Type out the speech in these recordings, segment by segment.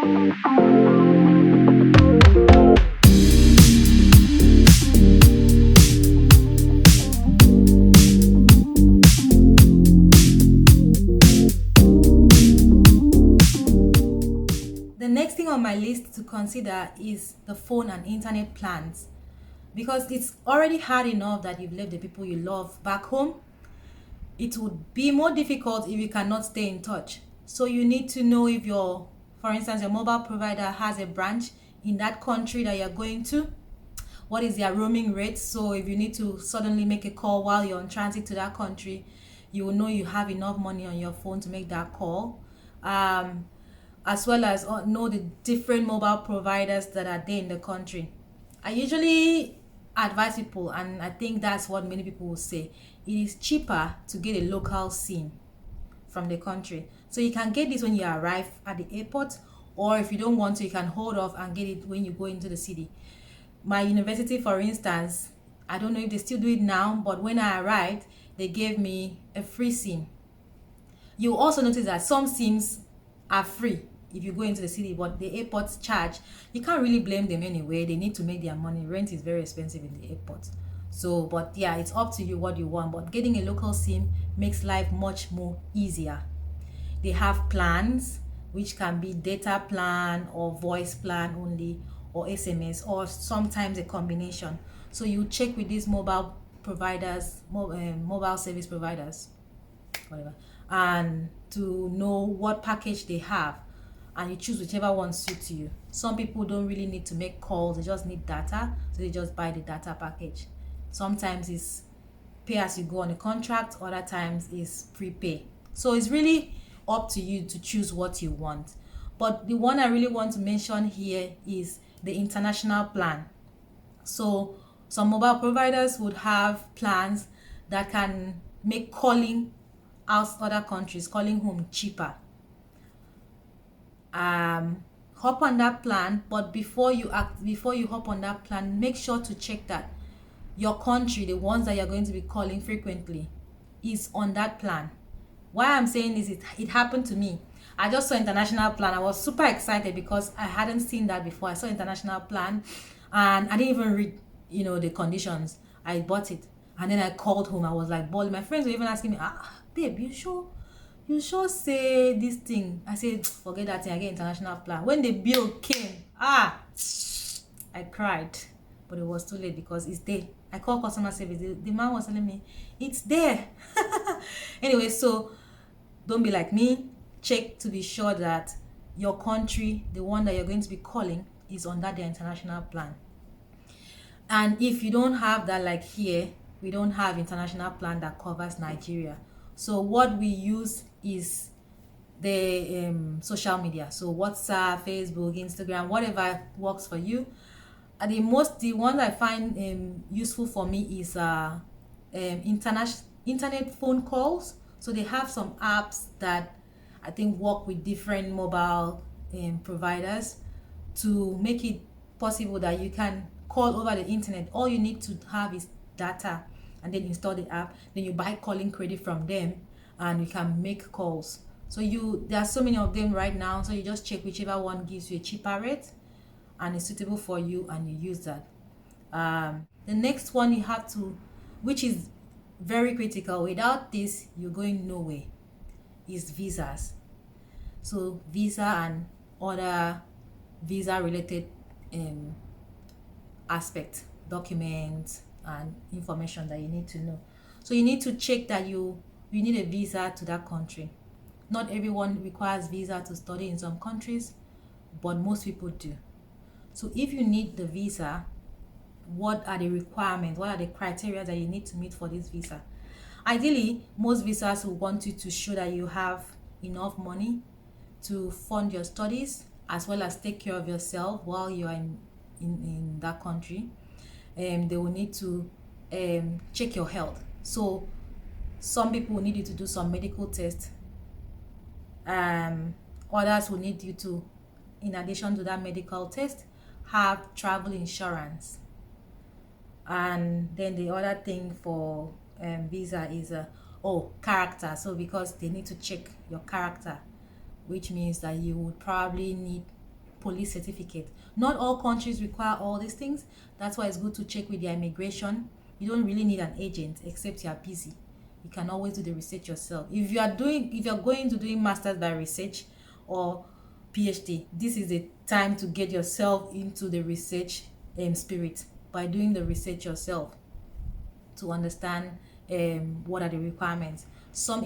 The next thing on my list to consider is the phone and internet plans, because it's already hard enough that you've left the people you love back home. It would be more difficult if you cannot stay in touch. So you need to know if for instance, your mobile provider has a branch in that country that you're going to. What is their roaming rate? So if you need to suddenly make a call while you're on transit to that country, you will know you have enough money on your phone to make that call. As well as know the different mobile providers that are there in the country. I usually advise people, and I think that's what many people will say, it is cheaper to get a local SIM from the country. So you can get this when you arrive at the airport, or if you don't want to, you can hold off and get it when you go into the city. My university, for instance, I don't know if they still do it now, but when I arrived, they gave me a free SIM. You also notice that some SIMs are free if you go into the city, but the airports charge. You can't really blame them anyway. They need to make their money. Rent is very expensive in the airport. So, but yeah, it's up to you what you want. But getting a local SIM makes life much more easier. They have plans, which can be data plan or voice plan only, or SMS, or sometimes a combination. So you check with these mobile providers, mobile service providers, whatever, and to know what package they have, and you choose whichever one suits you. Some people don't really need to make calls, they just need data, so they just buy the data package. Sometimes it's pay as you go on a contract, other times is prepay. So it's really up to you to choose what you want. But the one I really want to mention here is the international plan. So some mobile providers would have plans that can make calling out other countries, calling home, cheaper. Hop on that plan, but before you hop on that plan, make sure to check that your country, the ones that you're going to be calling frequently, is on that plan. Why I'm saying this, it happened to me. I just saw international plan. I was super excited because I hadn't seen that before. I saw international plan and I didn't even read, the conditions. I bought it and then I called home. I was like, boy, my friends were even asking me, babe, you sure say this thing? I said, forget that thing, I get international plan. When the bill came, I cried, but it was too late because it's there. I called customer service. The man was telling me it's there. Anyway, so don't be like me. Check to be sure that your country, the one that you're going to be calling, is on that their international plan. And if you don't have that, like here, we don't have international plan that covers Nigeria. So what we use is the social media. So WhatsApp, Facebook, Instagram, whatever works for you. And the one I find useful for me is internet phone calls. So they have some apps that I think work with different mobile providers to make it possible that you can call over the internet. All you need to have is data and then install the app. Then you buy calling credit from them and you can make calls. So there are so many of them right now. So you just check whichever one gives you a cheaper rate and is suitable for you, and you use that. The next one you have to, which is very critical, without this you're going nowhere, is visas. So visa and other visa related aspects, documents and information that you need to know. So you need to check that you need a visa to that country. Not everyone requires visa to study in some countries, but most people do. So if you need the visa, what are the requirements? What are the criteria that you need to meet for this visa? Ideally, most visas will want you to show that you have enough money to fund your studies as well as take care of yourself while you are in that country. They will need to check your health. So some people will need you to do some medical tests. Others will need you to, in addition to that medical test, have travel insurance. And then the other thing for visa is character. So because they need to check your character, which means that you would probably need police certificate. Not all countries require all these things. That's why it's good to check with their immigration. You don't really need an agent except you are busy. You can always do the research yourself. If you're going to doing masters by research or PhD, this is the time to get yourself into the research spirit by doing the research yourself to understand what are the requirements. Some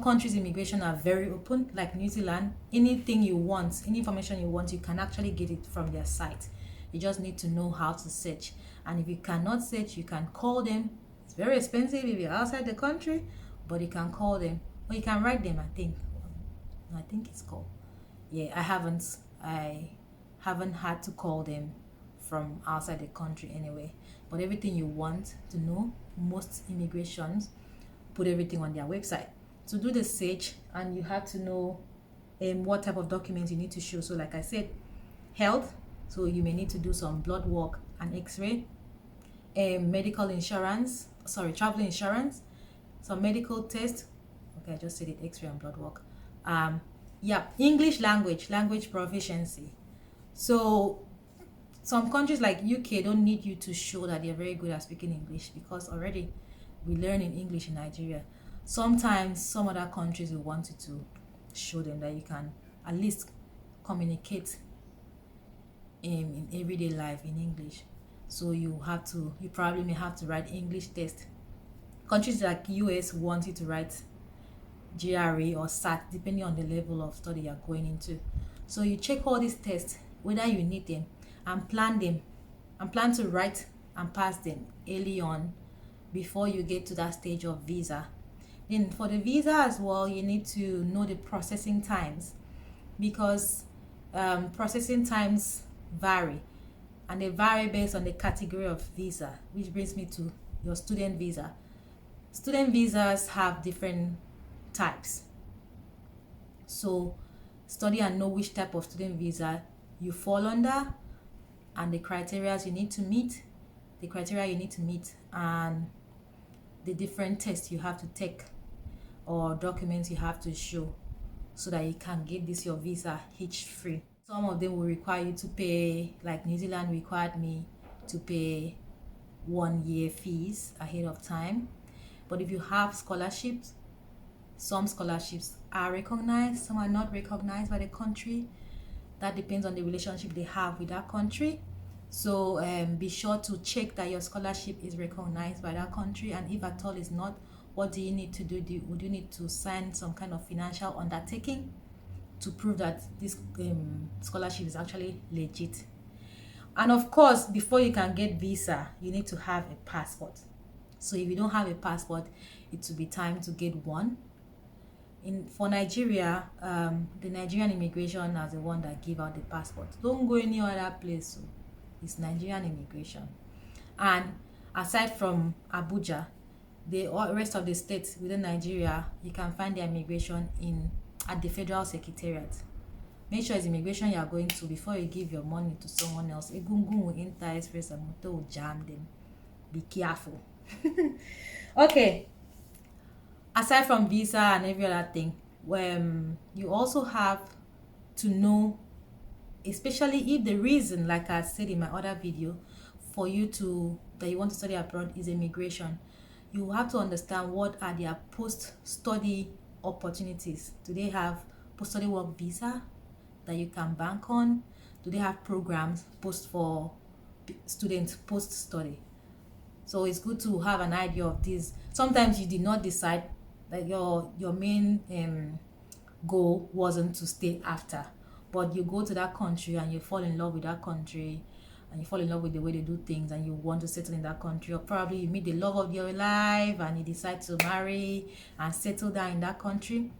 countries immigration are very open, like New Zealand. Anything you want, any information you want, you can actually get it from their site. You just need to know how to search. And if you cannot search, you can call them. It's very expensive if you're outside the country, but you can call them, or you can write them. I think it's called. Yeah, I haven't had to call them from outside the country anyway. But everything you want to know, most immigrations put everything on their website. To do the search, and you have to know what type of documents you need to show. So like I said, health, so you may need to do some blood work and x-ray, medical insurance, travel insurance, some medical test. Okay, I just said it, x-ray and blood work. English language proficiency. So some countries like UK don't need you to show that they're very good at speaking English, because already we learn in English in Nigeria. Sometimes some other countries will want you to show them that you can at least communicate in everyday life in English. So you probably may have to write English test. Countries like US want you to write GRE or SAT, depending on the level of study you're going into. So you check all these tests, whether you need them, and plan to write and pass them early on before you get to that stage of visa. Then for the visa as well, you need to know the processing times, because processing times vary, and they vary based on the category of visa, which brings me to your student visa. Student visas have different types. So study and know which type of student visa you fall under, and the criteria you need to meet, and the different tests you have to take or documents you have to show, so that you can get your visa hitch free. Some of them will require you to pay, like New Zealand required me to pay 1 year fees ahead of time. But if you have scholarships, some scholarships are recognized, some are not recognized by the country. That depends on the relationship they have with that country. So be sure to check that your scholarship is recognized by that country, and if at all is not, what do you need to do? Would you need to sign some kind of financial undertaking to prove that this scholarship is actually legit? And of course, before you can get visa, you need to have a passport. So if you don't have a passport, it will be time to get one. For Nigeria, the Nigerian immigration is the one that give out the passport. Don't go any other place. So it's Nigerian immigration. And aside from Abuja, the rest of the states within Nigeria, you can find the immigration at the Federal Secretariat. Make sure it's immigration you are going to before you give your money to someone else. Egungun will enter express and motor will jam them. Be careful. Okay. Aside from visa and every other thing, you also have to know, especially if the reason, like I said in my other video, for that you want to study abroad is immigration, you have to understand what are their post-study opportunities. Do they have post-study work visa that you can bank on? Do they have programs for students post-study? So it's good to have an idea of this. Sometimes you did not decide that your main goal wasn't to stay after, but you go to that country and you fall in love with that country, and you fall in love with the way they do things, and you want to settle in that country, or probably you meet the love of your life and you decide to marry and settle down in that country.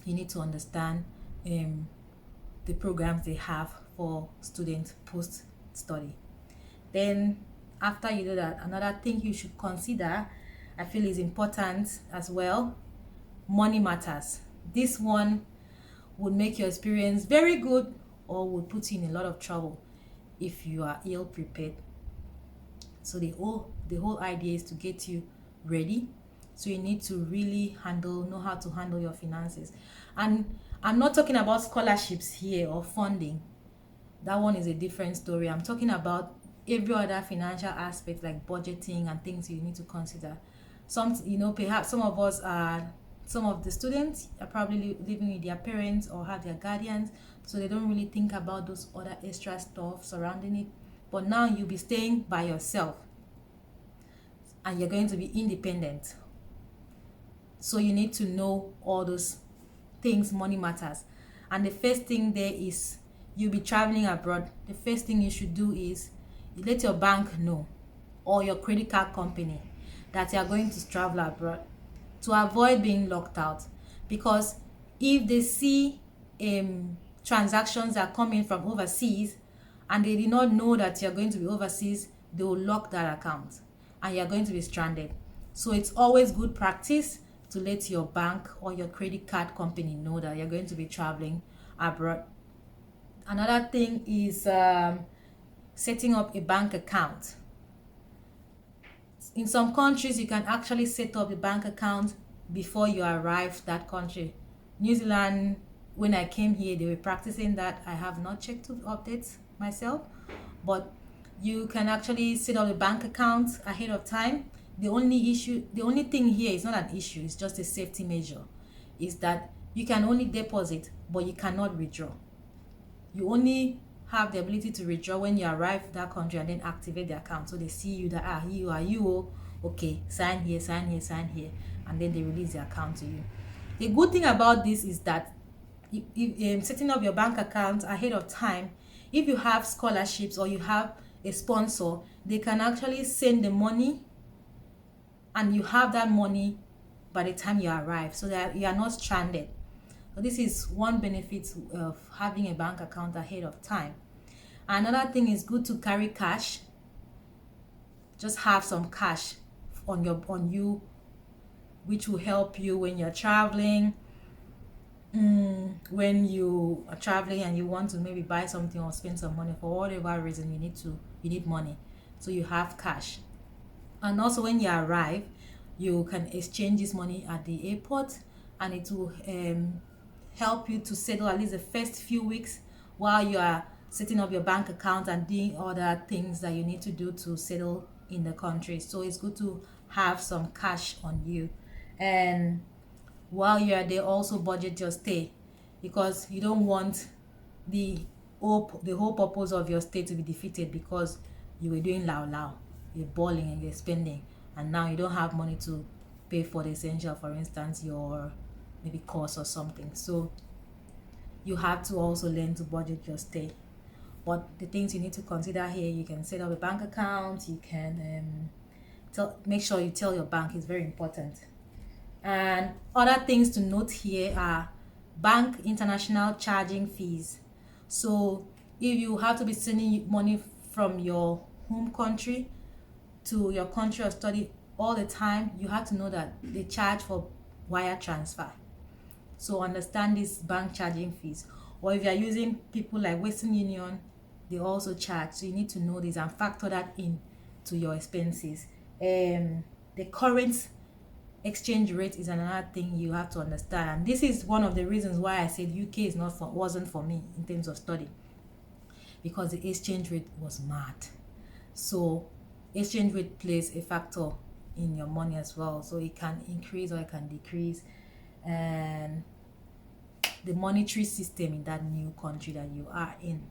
You need to understand the programs they have for students post-study. Then after you do that, another thing you should consider, I feel is important as well, money matters. This one would make your experience very good or would put you in a lot of trouble if you are ill prepared. So the whole idea is to get you ready. So you need to really know how to handle your finances. And I'm not talking about scholarships here or funding. That one is a different story. I'm talking about every other financial aspect like budgeting and things you need to consider. Some, perhaps some of us are, some of the students are probably living with their parents or have their guardians, so they don't really think about those other extra stuff surrounding it. But now you'll be staying by yourself and you're going to be independent. So you need to know all those things. Money matters. And the first thing there is, you'll be traveling abroad. The first thing you should do is you let your bank know or your credit card company that you are going to travel abroad, to avoid being locked out. Because if they see transactions are coming from overseas and they did not know that you're going to be overseas, they will lock that account and you're going to be stranded. So it's always good practice to let your bank or your credit card company know that you're going to be traveling abroad. Another thing is setting up a bank account. In some countries, you can actually set up a bank account before you arrive that country. New Zealand, when I came here, they were practicing that. I have not checked to update myself, but you can actually set up a bank account ahead of time. The only thing here is not an issue, it's just a safety measure, is that you can only deposit, but you cannot withdraw. You only have the ability to withdraw when you arrive that country and then activate the account. So they see you that you are you, okay, sign here, sign here, sign here, and then they release the account to you. The good thing about this is that if setting up your bank account ahead of time, if you have scholarships or you have a sponsor, they can actually send the money and you have that money by the time you arrive, so that you are not stranded. So this is one benefit of having a bank account ahead of time. Another thing is good to carry cash. Just have some cash on you, which will help you when you're traveling. When you are traveling and you want to maybe buy something or spend some money for whatever reason, you need money, so you have cash. And also when you arrive, you can exchange this money at the airport, and it will help you to settle at least the first few weeks while you are setting up your bank account and doing other things that you need to do to settle in the country. So it's good to have some cash on you. And while you are there, also budget your stay, because you don't want the whole purpose of your stay to be defeated because you were doing lao, you're balling and you're spending, and now you don't have money to pay for the essential, for instance your maybe course or something. So you have to also learn to budget your stay. But the things you need to consider here, you can set up a bank account, you can make sure you tell your bank, is very important. And other things to note here are bank international charging fees. So if you have to be sending money from your home country to your country of study all the time, you have to know that they charge for wire transfer. So understand these bank charging fees. Or if you are using people like Western Union, they also charge. So you need to know this and factor that in to your expenses. The current exchange rate is another thing you have to understand. And this is one of the reasons why I said UK wasn't for me in terms of study, because the exchange rate was mad. So exchange rate plays a factor in your money as well. So it can increase or it can decrease. And the monetary system in that new country that you are in.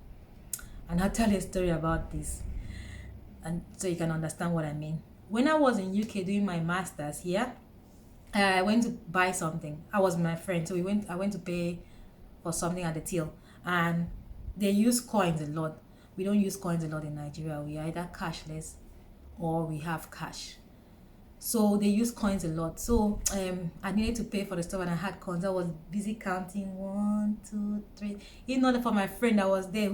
And I'll tell you a story about this, and so you can understand what I mean. When I was in UK doing my masters here, I went to buy something. I was with my friend, so I went to pay for something at the till, and they use coins a lot. We don't use coins a lot in Nigeria. We are either cashless or we have cash. So they use coins a lot. So I needed to pay for the stuff and I had coins. I was busy counting 1, 2, 3. Even not for my friend that was there,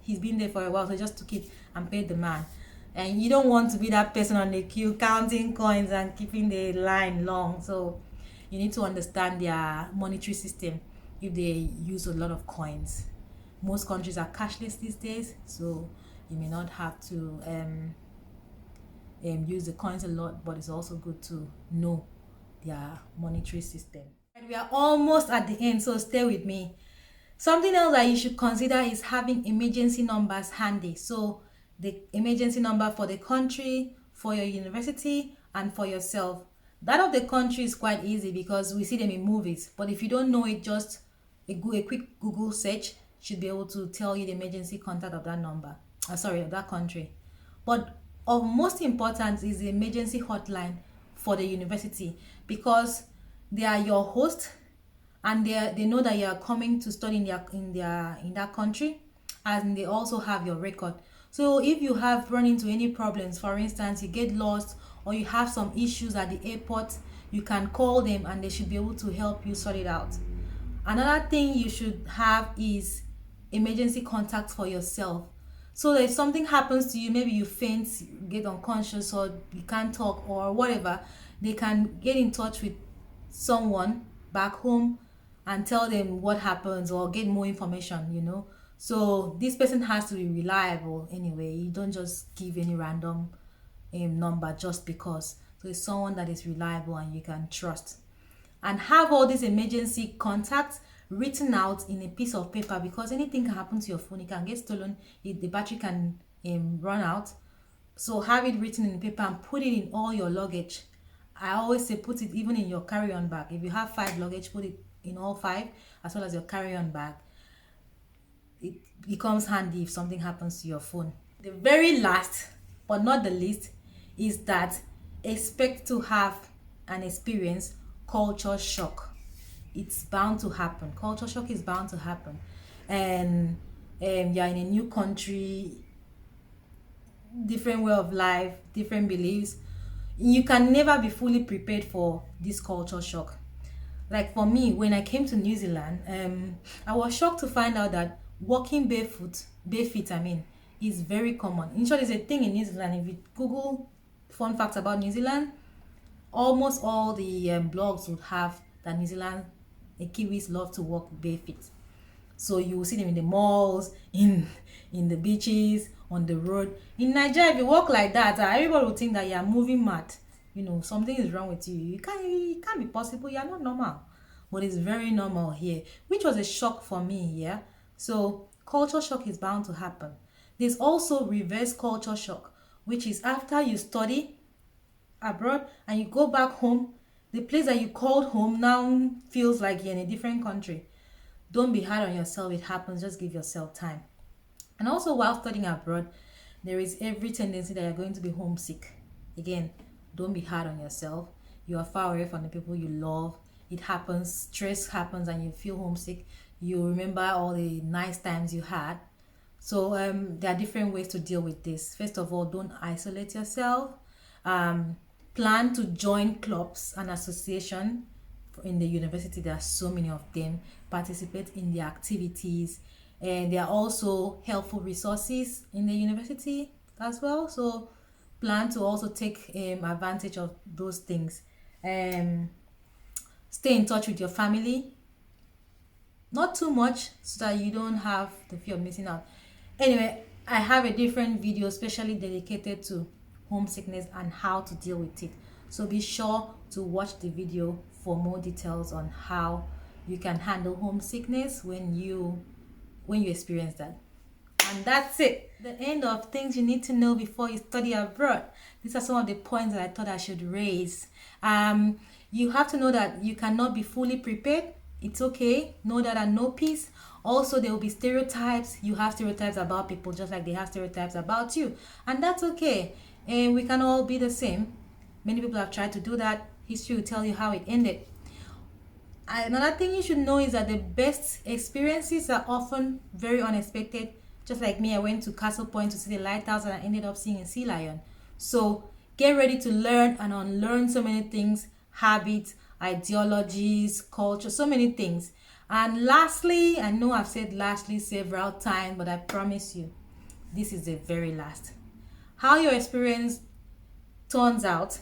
he's been there for a while, so just took it and paid the man. And you don't want to be that person on the queue counting coins and keeping the line long. So you need to understand their monetary system if they use a lot of coins. Most countries are cashless these days, so you may not have to use the coins a lot, but it's also good to know their monetary system. We are almost at the end, so stay with me. Something else that you should consider is having emergency numbers handy. So the emergency number for the country, for your university, and for yourself. That of the country is quite easy because we see them in movies. But if you don't know it, just a quick Google search should be able to tell you the emergency contact of that number. Of that country. But of most importance is the emergency hotline for the university, because they are your host, and they know that you are coming to study in that country, and they also have your record. So if you have run into any problems, for instance you get lost or you have some issues at the airport, you can call them and they should be able to help you sort it out. Another thing you should have is emergency contacts for yourself. So if something happens to you, maybe you faint, you get unconscious, or you can't talk or whatever, they can get in touch with someone back home and tell them what happens or get more information. So this person has to be reliable anyway. You don't just give any random number just because. So it's someone that is reliable and you can trust. And have all these emergency contacts written out in a piece of paper, because anything can happen to your phone. It can get stolen, the battery can run out. So have it written in paper and put it in all your luggage. I always say put it even in your carry-on bag. If you have 5 luggage, put it in all 5 as well as your carry-on bag. It becomes handy if something happens to your phone. The very last but not the least is that expect to have an experience culture shock. It's bound to happen. Culture shock is bound to happen. And you're in a new country, different way of life, different beliefs. You can never be fully prepared for this culture shock. Like for me, when I came to New Zealand, I was shocked to find out that walking barefoot, is very common. In short, it's a thing in New Zealand. If you Google fun facts about New Zealand, almost all the blogs would have that New Zealand, the Kiwis love to walk barefoot. So you will see them in the malls, in the beaches, on the road. In Nigeria, if you walk like that, everybody will think that you are moving mad. Something is wrong with you. It can't be possible. You are not normal. But it's very normal here, which was a shock for me. Yeah. So culture shock is bound to happen. There's also reverse culture shock, which is after you study abroad and you go back home, the place that you called home now feels like you're in a different country. Don't be hard on yourself. It happens. Just give yourself time. And also, while studying abroad, there is every tendency that you're going to be homesick. Again, don't be hard on yourself. You are far away from the people you love. It happens. Stress happens and you feel homesick. You remember all the nice times you had. So there are different ways to deal with this. First of all, don't isolate yourself. Plan to join clubs and association in the university. There are so many of them. Participate in the activities, and there are also helpful resources in the university as well. So plan to also take advantage of those things. Stay in touch with your family, not too much, so that you don't have the fear of missing out. Anyway, I have a different video specially dedicated to homesickness and how to deal with it. So be sure to watch the video for more details on how you can handle homesickness when you experience that. And that's it. The end of things you need to know before you study abroad. These are some of the points that I thought I should raise. You have to know that you cannot be fully prepared. It's okay. Know that and know peace. Also, there will be stereotypes. You have stereotypes about people just like they have stereotypes about you. And that's okay. And we can all be the same. Many people have tried to do that. History will tell you how it ended. Another thing you should know is that the best experiences are often very unexpected. Just like me, I went to Castle Point to see the lighthouse and I ended up seeing a sea lion. So get ready to learn and unlearn so many things, habits, ideologies, culture, so many things. And lastly, I know I've said lastly several times, but I promise you, this is the very last. How your experience turns out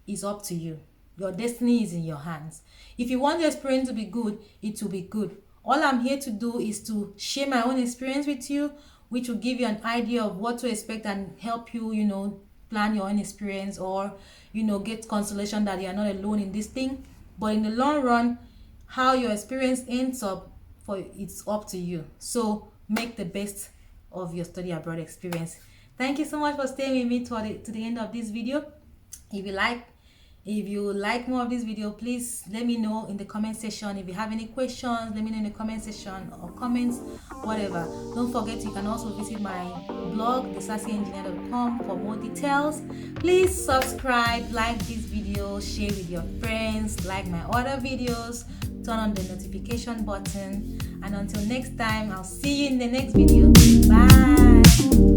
is up to you. Your destiny is in your hands. If you want your experience to be good, it will be good. All I'm here to do is to share my own experience with you, which will give you an idea of what to expect and help you, plan your own experience, or, get consolation that you are not alone in this thing. But in the long run, How your experience ends up, for it's up to you. So make the best of your study abroad experience. Thank you so much for staying with me to the end of this video. If you like more of this video, please let me know in the comment section. If you have any questions, let me know in the comment section, or comments, whatever. Don't forget, you can also visit my blog, thesassyengineer.com, for more details. Please subscribe, like this video, share with your friends, like my other videos, turn on the notification button, and until next time, I'll see you in the next video. Bye.